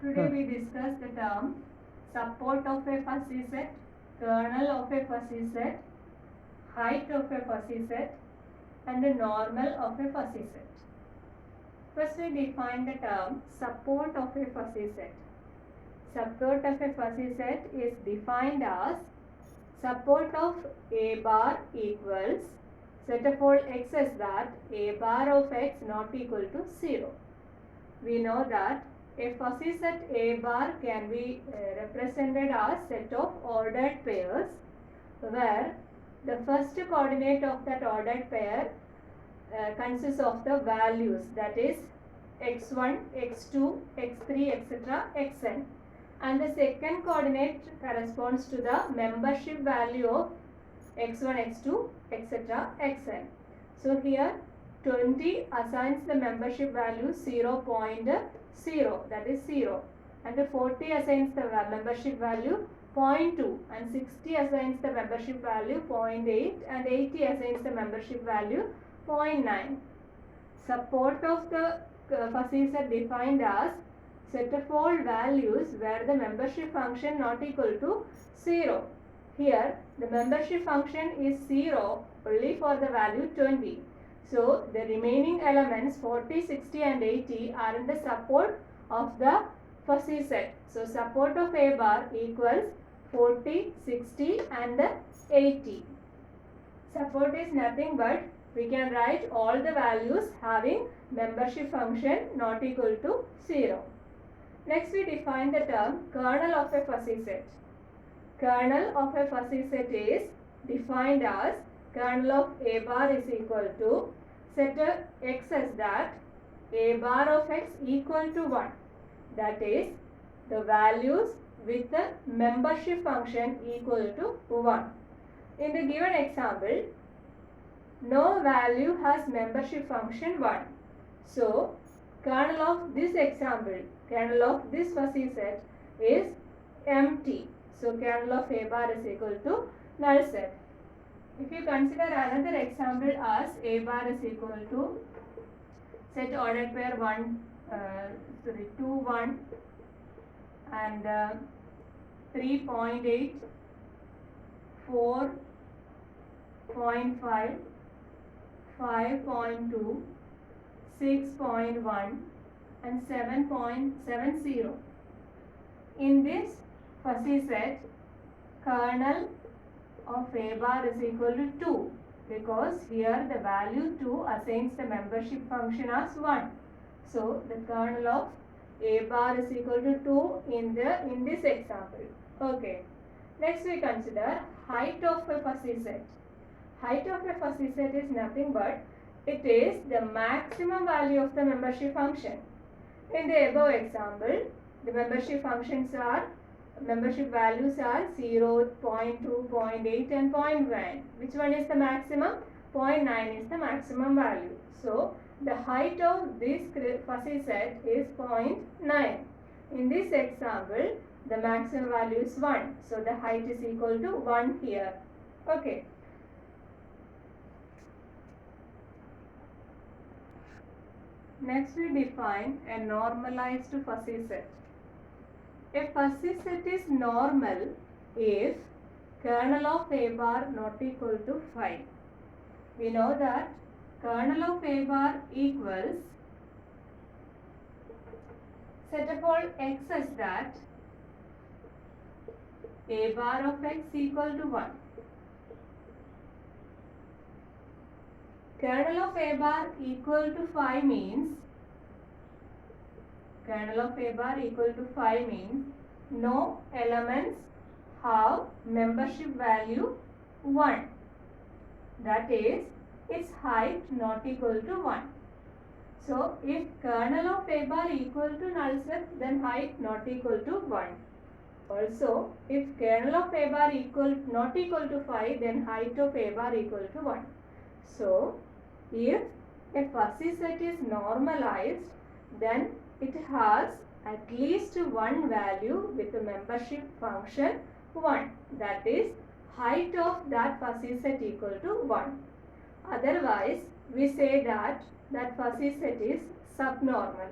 Today we discuss the term support of a fuzzy set, kernel of a fuzzy set, height of a fuzzy set, and the normal of a fuzzy set. First we define the term support of a fuzzy set. Support of a fuzzy set is defined as support of a bar equals set of all x is that a bar of x not equal to 0. We know that a fuzzy set A bar can be represented as set of ordered pairs where the first coordinate of that ordered pair consists of the values, that is x1, x2, x3, etc., xn, and the second coordinate corresponds to the membership value of x1, x2, etc., xn. So here 20 assigns the membership value 0.0, that is 0, and 40 assigns the membership value 0.2, and 60 assigns the membership value 0.8, and 80 assigns the membership value 0.9. Support of the fuzzy set defined as set of all values where the membership function not equal to 0. Here the membership function is 0 only for the value 20. So the remaining elements 40, 60 and 80 are in the support of the fuzzy set. So support of A bar equals 40, 60 and 80. Support is nothing but we can write all the values having membership function not equal to 0. Next we define the term kernel of a fuzzy set. Kernel of a fuzzy set is defined as kernel of A bar is equal to set x as that A bar of x equal to 1. That is the values with the membership function equal to 1. In the given example, no value has membership function 1. So, kernel of this example, kernel of this fuzzy set is empty. So, kernel of A bar is equal to null set. If you consider another example as A bar is equal to set ordered pair 2, 1 and 3.8, 4.5, 5.2, 6.1 and 7.70. In this fuzzy set, kernel of A bar is equal to 2 because here the value 2 assigns the membership function as 1. So the kernel of A bar is equal to 2 in this example. Okay. Next we consider height of a fuzzy set. Height of a fuzzy set is nothing but it is the maximum value of the membership function. In the above example, the membership values are 0, 0.2, 0.8 and 0.1. Which one is the maximum? 0.9 is the maximum value. So, the height of this fuzzy set is 0.9. In this example, the maximum value is 1. So, the height is equal to 1 here. Okay. Next we define a normalized fuzzy set. A fuzzy set is normal if kernel of A bar not equal to 5. We know that kernel of A bar equals set of all x as that A bar of x equal to 1. Kernel of A bar equal to 5 means no elements have membership value 1. That is its height not equal to 1. So if kernel of A bar equal to null set, then height not equal to 1. Also, if kernel of A bar not equal to 5, then height of A bar equal to 1. So, if a fuzzy set is normalized, then it has at least one value with the membership function 1. That is, height of that fuzzy set equal to 1. Otherwise, we say that fuzzy set is subnormal.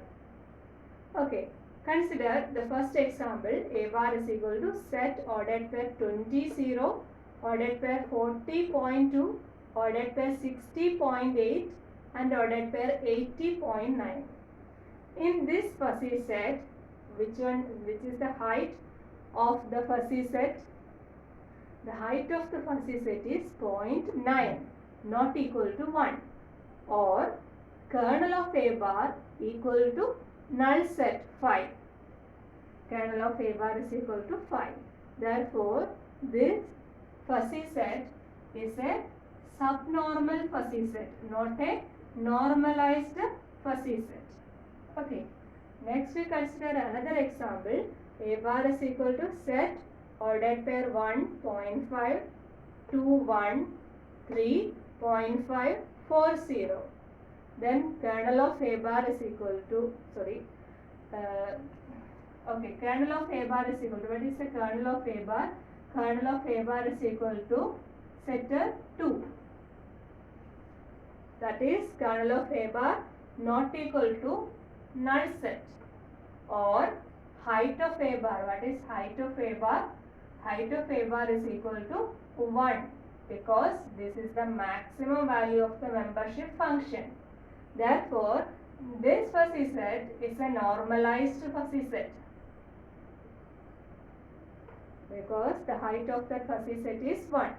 Okay. Consider the first example. A bar is equal to set ordered pair 20, 0, ordered pair 40.2, ordered pair 60.8 and ordered pair 80.9. In this fuzzy set, which is the height of the fuzzy set? The height of the fuzzy set is 0.9, not equal to 1, or kernel of A bar equal to null set 5. Kernel of A bar is equal to 5. Therefore, this fuzzy set is a subnormal fuzzy set, not a normalized fuzzy set. Okay. Next we consider another example. A bar is equal to set ordered pair 1.5, 2, 1, 3.5, 4, 0. Then kernel of A bar is equal to, kernel of A bar is equal to, what is the kernel of A bar? Kernel of A bar is equal to setter 2. That is kernel of A bar not equal to null set, or height of A bar. What is height of A bar? Height of A bar is equal to 1, because this is the maximum value of the membership function. Therefore, this fuzzy set is a normalized fuzzy set, because the height of that fuzzy set is 1.